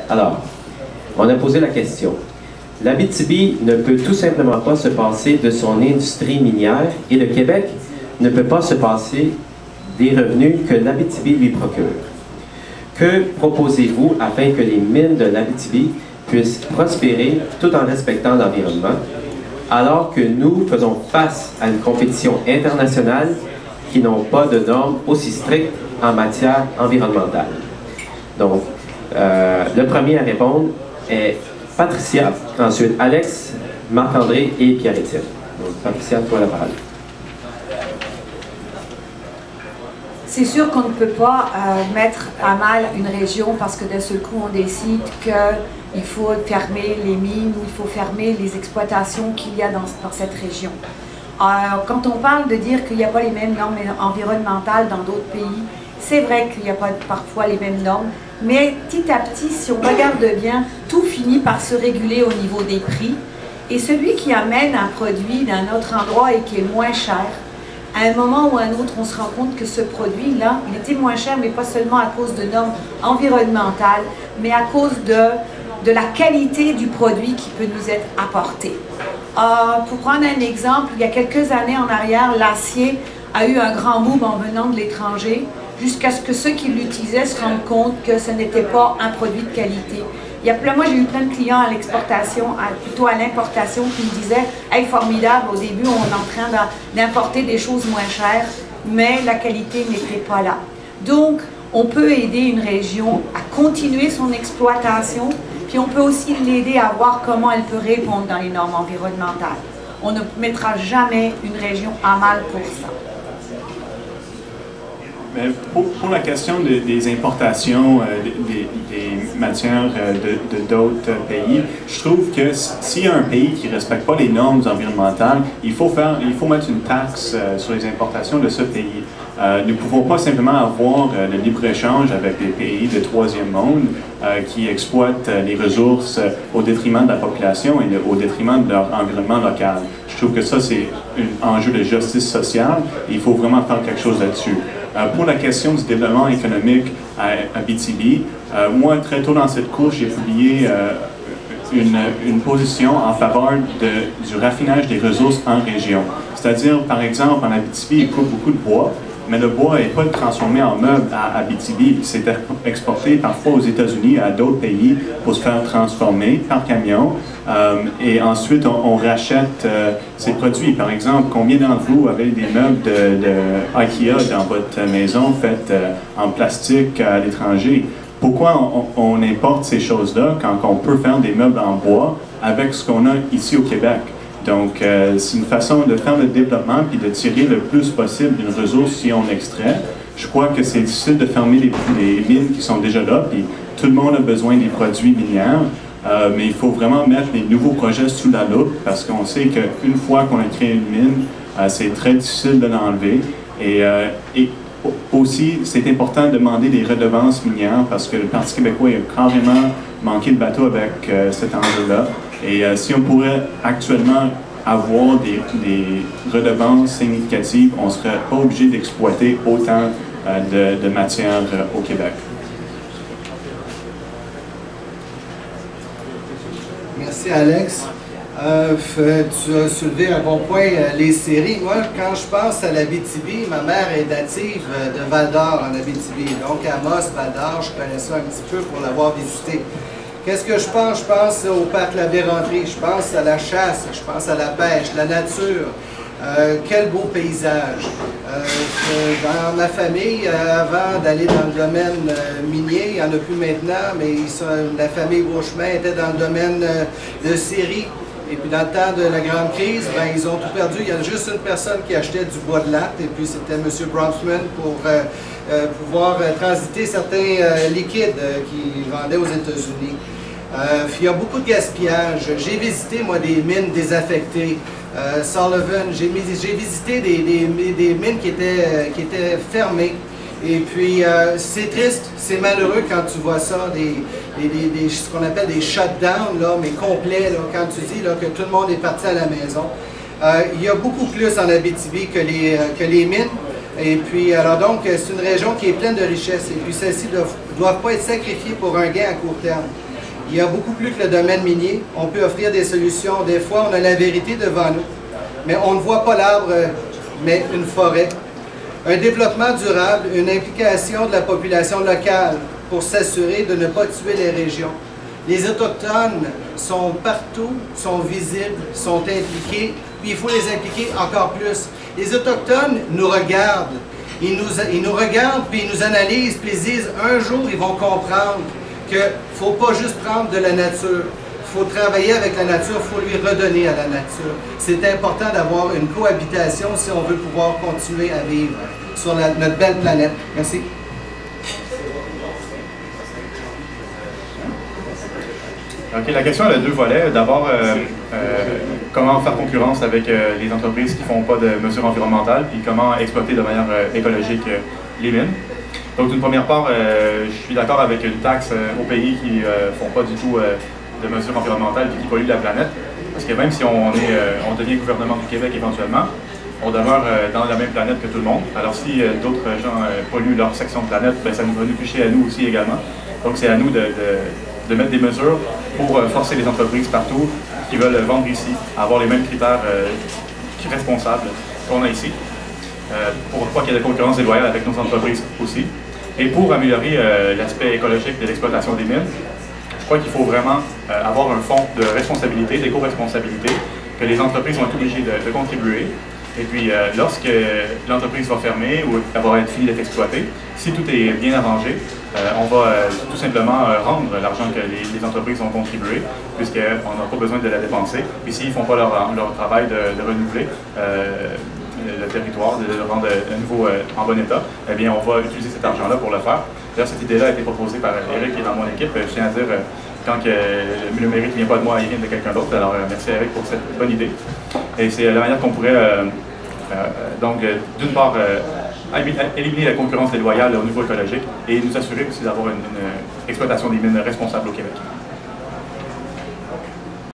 Alors, on a posé la question. L'Abitibi ne peut tout simplement pas se passer de son industrie minière et le Québec ne peut pas se passer des revenus que l'Abitibi lui procure. Que proposez-vous afin que les mines de l'Abitibi puissent prospérer tout en respectant l'environnement, alors que nous faisons face à une compétition internationale qui n'ont pas de normes aussi strictes en matière environnementale? Donc, le premier à répondre est Patricia, ensuite Alex, Marc-André et Pierre-Étienne. Donc, Patricia, toi la parole. C'est sûr qu'on ne peut pas mettre à mal une région parce que d'un seul coup on décide qu'il faut fermer les mines ou il faut fermer les exploitations qu'il y a dans cette région. Quand on parle de dire qu'il n'y a pas les mêmes normes environnementales dans d'autres pays, c'est vrai qu'il n'y a pas parfois les mêmes normes, mais petit à petit, si on regarde bien, tout finit par se réguler au niveau des prix. Et celui qui amène un produit d'un autre endroit et qui est moins cher, à un moment ou à un autre, on se rend compte que ce produit-là, il était moins cher, mais pas seulement à cause de normes environnementales, mais à cause de la qualité du produit qui peut nous être apporté. Pour prendre un exemple, il y a quelques années en arrière, l'acier a eu un grand boom en venant de l'étranger, jusqu'à ce que ceux qui l'utilisaient se rendent compte que ce n'était pas un produit de qualité. Moi, j'ai eu plein de clients à l'exportation, plutôt à l'importation, qui me disaient « Hey, formidable, au début, on est en train d'importer des choses moins chères, mais la qualité n'était pas là. » Donc, on peut aider une région à continuer son exploitation, puis on peut aussi l'aider à voir comment elle peut répondre dans les normes environnementales. On ne mettra jamais une région à mal pour ça. Mais pour la question des importations des matières de d'autres pays, je trouve que s'il y a un pays qui ne respecte pas les normes environnementales, il faut mettre une taxe sur les importations de ce pays. Nous ne pouvons pas simplement avoir le libre-échange avec des pays de troisième monde qui exploitent les ressources au détriment de la population et au détriment de leur environnement local. Je trouve que ça, c'est un enjeu de justice sociale et il faut vraiment faire quelque chose là-dessus. Pour la question du développement économique à Abitibi, moi, très tôt dans cette course, j'ai publié une position en faveur du raffinage des ressources en région. C'est-à-dire, par exemple, en Abitibi, il coupe beaucoup de bois, mais le bois n'est pas transformé en meuble à Abitibi. C'est exporté parfois aux États-Unis, à d'autres pays, pour se faire transformer par camion. Et ensuite, on rachète ces produits. Par exemple, combien d'entre vous avez des meubles de IKEA dans votre maison faits en plastique à l'étranger? Pourquoi on importe ces choses-là quand on peut faire des meubles en bois avec ce qu'on a ici au Québec? Donc, c'est une façon de faire le développement puis de tirer le plus possible d'une ressource si on extrait. Je crois que c'est difficile de fermer les mines qui sont déjà là, puis tout le monde a besoin des produits miniers, mais il faut vraiment mettre les nouveaux projets sous la loupe parce qu'on sait qu'une fois qu'on a créé une mine, c'est très difficile de l'enlever. Et aussi, c'est important de demander des redevances minières parce que le Parti québécois a carrément manqué de bateau avec cet enjeu-là. Et si on pourrait actuellement avoir des redevances significatives, on ne serait pas obligé d'exploiter autant de matières au Québec. Merci Alex. Tu as soulevé un bon point, les séries. Moi, quand je pense à l'Abitibi, ma mère est native de Val-d'Or en Abitibi. Donc Amos, Val-d'Or, je connais ça un petit peu pour l'avoir visité. Qu'est-ce que je pense? Je pense au parc La Vérendrye, je pense à la chasse, je pense à la pêche, la nature. Quel beau paysage. Dans ma famille, avant d'aller dans le domaine minier, il n'y en a plus maintenant, mais la famille Beauchemin était dans le domaine de scierie. Et puis dans le temps de la grande crise, ben, ils ont tout perdu. Il y a juste une personne qui achetait du bois de latte, et puis c'était M. Bronfman pour pouvoir transiter certains liquides qu'il vendait aux États-Unis. Il y a beaucoup de gaspillage. J'ai visité, moi, des mines désaffectées. Sullivan, j'ai visité des mines qui étaient fermées. Et puis, c'est triste, c'est malheureux quand tu vois ça, ce qu'on appelle des shutdowns, là, mais complets, là, quand tu dis là, que tout le monde est parti à la maison. Il y a beaucoup plus en Abitibi que les mines. Et puis, alors donc, c'est une région qui est pleine de richesses. Et puis, celle-ci doivent pas être sacrifiés pour un gain à court terme. Il y a beaucoup plus que le domaine minier. On peut offrir des solutions. Des fois, on a la vérité devant nous, mais on ne voit pas l'arbre, mais une forêt. Un développement durable, une implication de la population locale pour s'assurer de ne pas tuer les régions. Les Autochtones sont partout, sont visibles, sont impliqués, puis il faut les impliquer encore plus. Les Autochtones nous regardent, ils nous regardent, puis ils nous analysent, puis ils disent, un jour, ils vont comprendre qu'il ne faut pas juste prendre de la nature. Il faut travailler avec la nature, il faut lui redonner à la nature. C'est important d'avoir une cohabitation si on veut pouvoir continuer à vivre sur notre belle planète. Merci. OK, la question elle a deux volets. D'abord, comment faire concurrence avec les entreprises qui ne font pas de mesures environnementales, puis comment exploiter de manière écologique les mines. Donc, d'une première part, je suis d'accord avec une taxe aux pays qui ne font pas du tout de mesures environnementales et qui polluent la planète. Parce que même si on devient gouvernement du Québec éventuellement, on demeure dans la même planète que tout le monde. Alors si d'autres gens polluent leur section de planète, ben, ça nous va nous toucher à nous aussi également. Donc c'est à nous de mettre des mesures pour forcer les entreprises partout qui veulent vendre ici, à avoir les mêmes critères responsables qu'on a ici, pour pas qu'il y ait de concurrence déloyale avec nos entreprises aussi. Et pour améliorer l'aspect écologique de l'exploitation des mines, je crois qu'il faut vraiment avoir un fonds de responsabilité, d'éco-responsabilité, que les entreprises vont être obligées de contribuer. Et puis, lorsque l'entreprise va fermer ou elle va être finie d'être exploitée, si tout est bien arrangé, on va tout simplement rendre l'argent que les entreprises ont contribué, puisqu'on n'a pas besoin de la dépenser. Et s'ils ne font pas leur travail de renouveler le territoire, de le rendre à nouveau en bon état, eh bien, on va utiliser cet argent-là pour le faire. D'ailleurs, cette idée-là a été proposée par Eric qui est dans mon équipe. Je tiens à dire, quand le mérite ne vient pas de moi, il vient de quelqu'un d'autre. Alors, merci Eric pour cette bonne idée. Et c'est la manière qu'on pourrait, donc, d'une part, éliminer la concurrence déloyale au niveau écologique et nous assurer aussi d'avoir une exploitation des mines responsable au Québec.